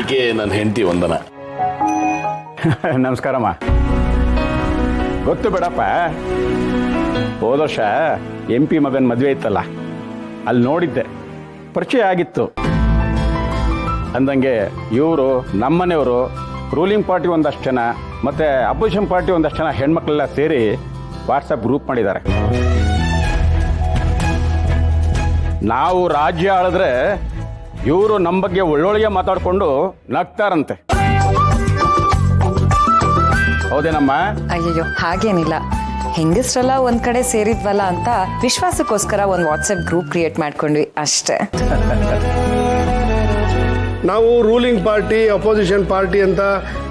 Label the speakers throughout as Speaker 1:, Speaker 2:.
Speaker 1: ಈಕೆ ನನ್ನ ಹೆಂಡತಿ ವಂದನ.
Speaker 2: ನಮಸ್ಕಾರಮ್ಮ. ಗೊತ್ತು ಬಿಡಪ್ಪ, ಹೋದ ವರ್ಷ MP ಮಗನ ಮದುವೆ ಇತ್ತಲ್ಲ, ಅಲ್ಲಿ ನೋಡಿದ್ದೆ, ಪರಿಚಯ ಆಗಿತ್ತು. ಅಂದಂಗೆ ಇವರು ನಮ್ಮನೆಯವರು, ರೂಲಿಂಗ್ ಪಾರ್ಟಿ ಒಂದಷ್ಟು ಜನ ಮತ್ತು ಅಪೋಸಿಷನ್ ಪಾರ್ಟಿ ಒಂದಷ್ಟು ಜನ ಹೆಣ್ಮಕ್ಳೆಲ್ಲ ಸೇರಿ ವಾಟ್ಸಪ್ ಗ್ರೂಪ್ ಮಾಡಿದ್ದಾರೆ. ನಾವು ರಾಜ್ಯ ಆಳಿದ್ರೆ ಇವರು ನಮ್ಮ ಬಗ್ಗೆ ಒಳ್ಳೊಳ್ಳೆಗೆ ಮಾತಾಡಿಕೊಂಡು ನಗ್ತಾರಂತೆ. ಹೌದೇನಮ್ಮ?
Speaker 3: ಅಯ್ಯಯ್ಯೋ, ಹಾಗೇನಿಲ್ಲ. ಹೆಂಗಸ್ರೆಲ್ಲ ಒಂದ್ ಕಡೆ ಸೇರಿದ್ವಲ್ಲ ಅಂತ ವಿಶ್ವಾಸಕ್ಕೋಸ್ಕರ ಒಂದು ವಾಟ್ಸಪ್ ಗ್ರೂಪ್ ಕ್ರಿಯೇಟ್ ಮಾಡ್ಕೊಂಡ್ವಿ ಅಷ್ಟೇ.
Speaker 4: ನಾವು ರೂಲಿಂಗ್ ಪಾರ್ಟಿ ಅಪೋಸಿಷನ್ ಪಾರ್ಟಿ ಅಂತ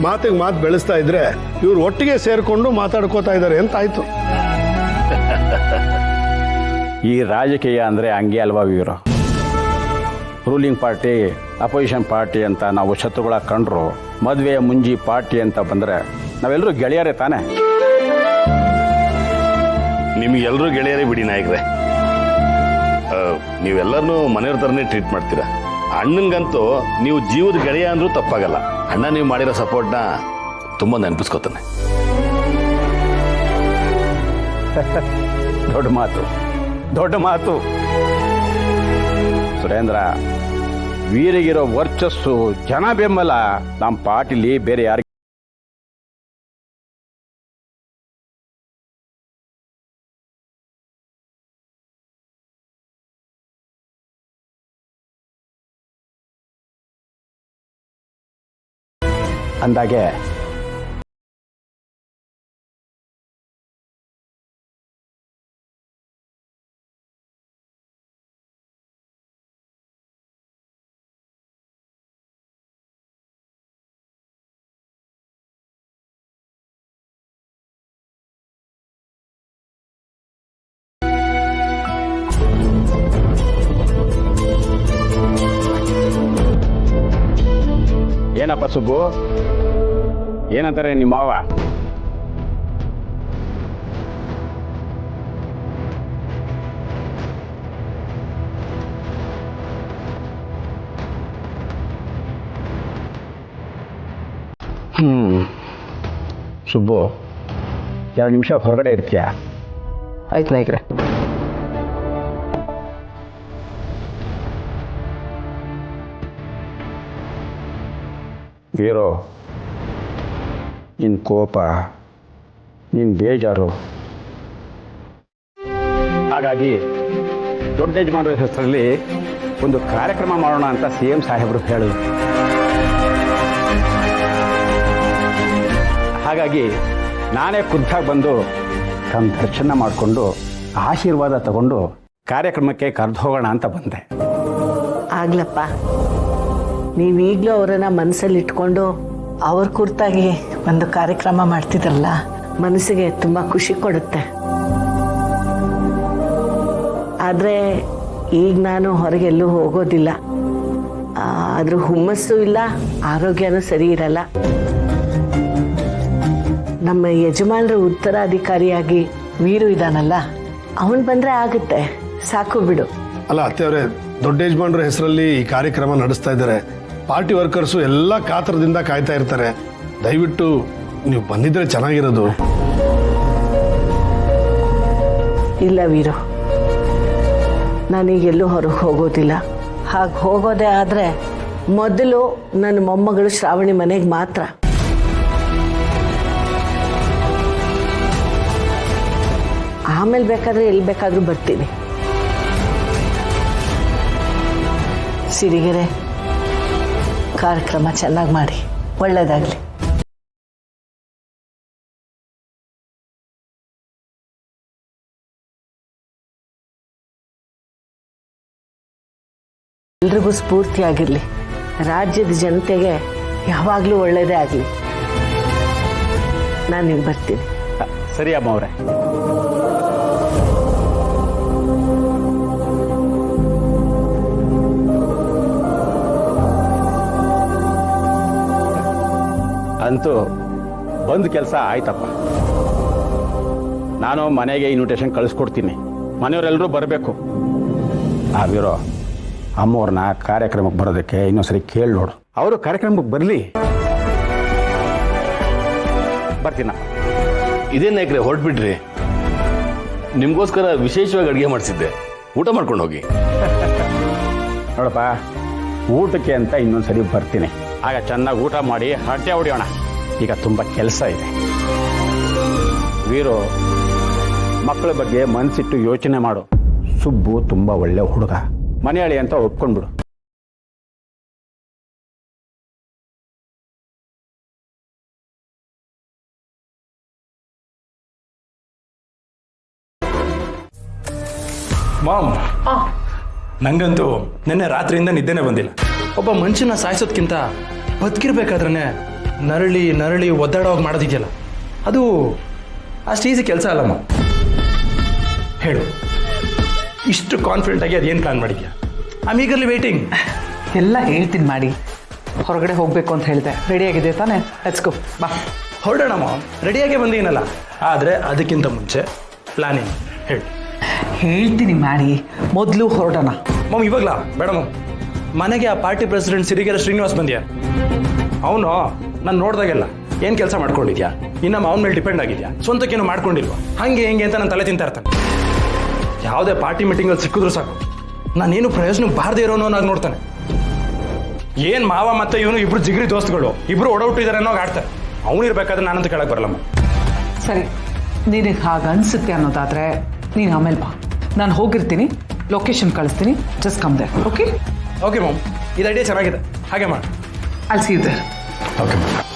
Speaker 4: ಮಾತಿಗೆ ಮಾತು ಬೆಳೆಸ್ತಾ ಇದ್ರೆ ಇವ್ರು ಒಟ್ಟಿಗೆ ಸೇರ್ಕೊಂಡು ಮಾತಾಡ್ಕೋತಾ ಇದ್ದಾರೆ ಅಂತ ಆಯ್ತು.
Speaker 2: ಈ ರಾಜಕೀಯ ಅಂದರೆ ಹಂಗೆ ಅಲ್ವಾ ಇವರು? ರೂಲಿಂಗ್ ಪಾರ್ಟಿ ಅಪೋಸಿಷನ್ ಪಾರ್ಟಿ ಅಂತ ನಾವು ಶತ್ರುಗಳ ಕಂಡ್ರು, ಮದುವೆಯ ಮುಂಜಿ ಪಾರ್ಟಿ ಅಂತ ಬಂದರೆ ನಾವೆಲ್ಲರೂ ಗೆಳೆಯರೇ ತಾನೆ?
Speaker 1: ನಿಮಗೆಲ್ಲರೂ ಗೆಳೆಯರೇ ಬಿಡಿ ನಾಯಕರೇ. ನೀವೆಲ್ಲರನ್ನೂ ಮನೆಯವ್ರ ಥರನೇ ಟ್ರೀಟ್ ಮಾಡ್ತೀರಾ. ಅಣ್ಣನಿಗಂತೂ ನೀವು ಜೀವದ ಗೆಳೆಯ ಅಂದ್ರೂ ತಪ್ಪಾಗಲ್ಲ. ಅಣ್ಣ ನೀವು ಮಾಡಿರೋ ಸಪೋರ್ಟ್ನ ತುಂಬ ನೆನಪಿಸ್ಕೊತಾನೆ.
Speaker 2: ದೊಡ್ಡ ಮಾತು, ದೊಡ್ಡ ಮಾತು. ಸುರೇಂದ್ರ, ವೀರಿಗಿರೋ ವರ್ಚಸ್ಸು, ಜನ ಬೆಂಬಲ ನಮ್ಮ ಪಾರ್ಟಿಲಿ ಬೇರೆ ಯಾರಿಗೆ? ಅಂದಾಗೆ ಏನಪ್ಪ ಸುಬ್ಬು, ಏನಂತಾರೆ ನಿಮ್ಮ ಮಾವ? ಸುಬ್ಬು, 2 ನಿಮಿಷ ಹೊರಗಡೆ ಇರ್ತೀಯಾ?
Speaker 5: ಆಯ್ತು ನಾಯ್ಕ್ರೆ.
Speaker 2: ವೀರೋ, ನಿನ್ನ ಕೋಪ, ನಿನ್ನ ಬೇಜಾರು, ಹಾಗಾಗಿ ದೊಡ್ಡ ಯಜಮಾನರ ಹೆಸರಲ್ಲಿ ಒಂದು ಕಾರ್ಯಕ್ರಮ ಮಾಡೋಣ ಅಂತ CM ಸಾಹೇಬರು ಹೇಳಿದ್ರು. ಹಾಗಾಗಿ ನಾನೇ ಖುದ್ದಾಗಿ ಬಂದು ತಮ್ಮ ದರ್ಶನ ಮಾಡಿಕೊಂಡು ಆಶೀರ್ವಾದ ತಗೊಂಡು ಕಾರ್ಯಕ್ರಮಕ್ಕೆ ಕರೆದು ಹೋಗೋಣ ಅಂತ ಬಂದೆ.
Speaker 6: ಆಗ್ಲಪ್ಪ, ನೀವೀಗಲೂ ಅವರನ್ನು ಮನಸ್ಸಲ್ಲಿ ಇಟ್ಕೊಂಡು ಅವ್ರ ಕುರಿತಾಗಿ ಒಂದು ಕಾರ್ಯಕ್ರಮ ಮಾಡ್ತಿದ್ರಲ್ಲ, ಮನಸ್ಸಿಗೆ ತುಂಬ ಖುಷಿ ಕೊಡುತ್ತೆ. ಆದರೆ ಈಗ ನಾನು ಹೊರಗೆಲ್ಲೂ ಹೋಗೋದಿಲ್ಲ. ಅದ್ರ ಹುಮ್ಮಸ್ಸು ಇಲ್ಲ, ಆರೋಗ್ಯನೂ ಸರಿ ಇರಲ್ಲ. ನಮ್ಮ ಯಜಮಾನರ ಉತ್ತರಾಧಿಕಾರಿಯಾಗಿ ವೀರು ಇದ್ದಾನಲ್ಲ, ಅವನು ಬಂದರೆ ಆಗುತ್ತೆ, ಸಾಕು ಬಿಡು.
Speaker 4: ಅಲ್ಲ ಅತ್ತೆಯವರೇ, ದೊಡ್ಡ ಯಜಮಾನ್ರ ಹೆಸರಲ್ಲಿ ಈ ಕಾರ್ಯಕ್ರಮ ನಡೆಸ್ತಾ ಇದ್ದಾರೆ. ಪಾರ್ಟಿ ವರ್ಕರ್ಸು ಎಲ್ಲ ಕಾತರದಿಂದ ಕಾಯ್ತಾ ಇರ್ತಾರೆ. ದಯವಿಟ್ಟು ನೀವು ಬಂದಿದ್ರೆ ಚೆನ್ನಾಗಿರೋದು.
Speaker 6: ಇಲ್ಲ ವೀರು, ನಾನೀಗೆಲ್ಲೂ ಹೊರಗೆ ಹೋಗೋದಿಲ್ಲ. ಹಾಗೆ ಹೋಗೋದೇ ಆದರೆ ಮೊದಲು ನನ್ನ ಮೊಮ್ಮಗಳು ಶ್ರಾವಣಿ ಮನೆಗೆ ಮಾತ್ರ. ಆಮೇಲೆ ಬೇಕಾದರೆ ಎಲ್ಲಿ ಬೇಕಾದರೂ ಬರ್ತೀನಿ. ಸಿರಿಗೆರೆ, ಕಾರ್ಯಕ್ರಮ ಚೆನ್ನಾಗಿ ಮಾಡಿ, ಒಳ್ಳೆಯದಾಗಲಿ. ಎಲ್ರಿಗೂ ಸ್ಫೂರ್ತಿಯಾಗಿರಲಿ. ರಾಜ್ಯದ ಜನತೆಗೆ ಯಾವಾಗಲೂ ಒಳ್ಳೆಯದೇ ಆಗಲಿ. ನಾನು ಈಗ ಬರ್ತೀನಿ.
Speaker 2: ಸರಿ ಅಮ್ಮ ಅವರೇ. ಅಂತೂ ಬಂದು ಕೆಲಸ ಆಯ್ತಪ್ಪ. ನಾನು ಮನೆಗೆ ಇನ್ವಿಟೇಷನ್ ಕಳಿಸ್ಕೊಡ್ತೀನಿ, ಮನೆಯವರೆಲ್ಲರೂ ಬರಬೇಕು. ವೀರೋ, ಅಮ್ಮವ್ರನ್ನ ಕಾರ್ಯಕ್ರಮಕ್ಕೆ ಬರೋದಕ್ಕೆ ಇನ್ನೊಂದ್ಸರಿ ಕೇಳಿ ನೋಡು. ಅವರು ಕಾರ್ಯಕ್ರಮಕ್ಕೆ ಬರಲಿ. ಬರ್ತೀನ.
Speaker 1: ಇದೇ ನಾಯಕ್ರೆ ಹೊರಟ್ಬಿಟ್ರಿ. ನಿಮ್ಗೋಸ್ಕರ ವಿಶೇಷವಾಗಿ ಅಡುಗೆ ಮಾಡಿಸಿದ್ದೆ, ಊಟ ಮಾಡ್ಕೊಂಡು ಹೋಗಿ.
Speaker 2: ನೋಡಪ್ಪ, ಊಟಕ್ಕೆ ಅಂತ ಇನ್ನೊಂದ್ಸರಿ ಬರ್ತೀನಿ. ಆಗ ಚೆನ್ನಾಗಿ ಊಟ ಮಾಡಿ ಹೊಟ್ಟೆ ಹೊಡಿಯೋಣ. ಈಗ ತುಂಬ ಕೆಲಸ ಇದೆ. ವೀರು, ಮಕ್ಕಳ ಬಗ್ಗೆ ಮನಸ್ಸಿಟ್ಟು ಯೋಚನೆ ಮಾಡು. ಸುಬ್ಬು ತುಂಬ ಒಳ್ಳೆ ಹುಡುಗ, ಮನೆಯಾಳಿ ಅಂತ ಒಪ್ಕೊಂಡ್ಬಿಡು.
Speaker 7: ಮಾಮ್, ನಂಗಂತೂ ನಿನ್ನೆ ರಾತ್ರಿಯಿಂದ ನಿದ್ದೆನೇ ಬಂದಿಲ್ಲ. ಒಬ್ಬ ಮನುಷ್ಯನ ಸಾಯಿಸೋದ್ಕಿಂತ ಬದುಕಿರ್ಬೇಕಾದ್ರೆ ನರಳಿ ನರಳಿ ಒದ್ದಾಡೋಗಿ ಮಾಡೋದಿದೆಯಲ್ಲ, ಅದು ಅಷ್ಟು ಈಸಿ ಕೆಲಸ ಅಲ್ಲ ಮಾಮ್. ಹೇಳು, ಇಷ್ಟು ಕಾನ್ಫಿಡೆಂಟಾಗಿ ಅದೇನು ಪ್ಲಾನ್ ಮಾಡಿದ್ಯಾ? I am eagerly waiting.
Speaker 5: ಎಲ್ಲ ಹೇಳ್ತೀನಿ ಮಾಡಿ. ಹೊರಗಡೆ ಹೋಗಬೇಕು ಅಂತ ಹೇಳಿದೆ. ರೆಡಿಯಾಗಿದೆ ತಾನೇ? ಲೆಟ್ಸ್ ಗೋ, ಬಾ.
Speaker 7: ಹೊರಡೋಣ ಮಾಮ್, ರೆಡಿಯಾಗೇ ಬಂದೀನಲ್ಲ. ಆದರೆ ಅದಕ್ಕಿಂತ ಮುಂಚೆ ಪ್ಲಾನಿಂಗ್ ಹೇಳಿ.
Speaker 5: ಹೇಳ್ತೀನಿ ಮಾಡಿ, ಮೊದಲು ಹೊರಡೋಣ.
Speaker 7: ಮಾಮ್, ಇವಾಗಲ ಬೇಡ ಮಾಮ್. ಮನೆಗೆ ಆ ಪಾರ್ಟಿ ಪ್ರೆಸಿಡೆಂಟ್ ಸಿರಿಗೆರೆ ಶ್ರೀನಿವಾಸ್ ಬಂದ್ಯಾ? ಅವನು ನಾನು ನೋಡ್ದಾಗೆಲ್ಲ ಏನು ಕೆಲಸ ಮಾಡ್ಕೊಂಡಿದ್ಯಾ, ಇನ್ನು ಅವನ ಮೇಲೆ ಡಿಪೆಂಡ್ ಆಗಿದ್ಯಾ, ಸ್ವಂತಕ್ಕೇನು ಮಾಡ್ಕೊಂಡಿಲ್ವಾ, ಹಾಗೆ ಹೆಂಗೆ ಅಂತ ನಾನು ತಲೆ ತಿಂತಾ ಇರ್ತಾನೆ. ಯಾವುದೇ ಪಾರ್ಟಿ ಮೀಟಿಂಗಲ್ಲಿ ಸಿಕ್ಕಿದ್ರು ಸಾಕು, ನಾನೇನು ಪ್ರಯೋಜನಕ್ಕೆ ಬಾರದೇ ಇರೋನು ಅನ್ನೋದು ನೋಡ್ತಾನೆ. ಏನು ಮಾವ ಮತ್ತೆ ಇವನು ಇಬ್ರು ಜಿಗ್ರಿ ದೋಸ್ತುಗಳು, ಇಬ್ರು ಓಡೌಟ್ಟಿದ್ದಾರೆ ಅನ್ನೋ ಆಡ್ತಾರೆ. ಅವನು ಇರ್ಬೇಕಾದ್ರೆ ನಾನಂತ ಕೇಳಕ್ಕೆ ಬರಲ್ಲಮ್ಮ.
Speaker 5: ಸರಿ, ನಿನಗೆ ಹಾಗೆ ಅನಿಸುತ್ತೆ ಅನ್ನೋದಾದರೆ ನೀನು ಆಮೇಲೆ ಬಾ. ನಾನು ಹೋಗಿರ್ತೀನಿ, ಲೊಕೇಶನ್ ಕಳಿಸ್ತೀನಿ. Just come there. Okay
Speaker 7: okay ma'am, ಇದು ಐಡಿಯಾ ಚೆನ್ನಾಗಿದೆ, ಹಾಗೆ ಮಾಡಿ.
Speaker 5: ಅಲ್ಲಿ ಸೀ ದೇರ್.
Speaker 7: Okay ma'am.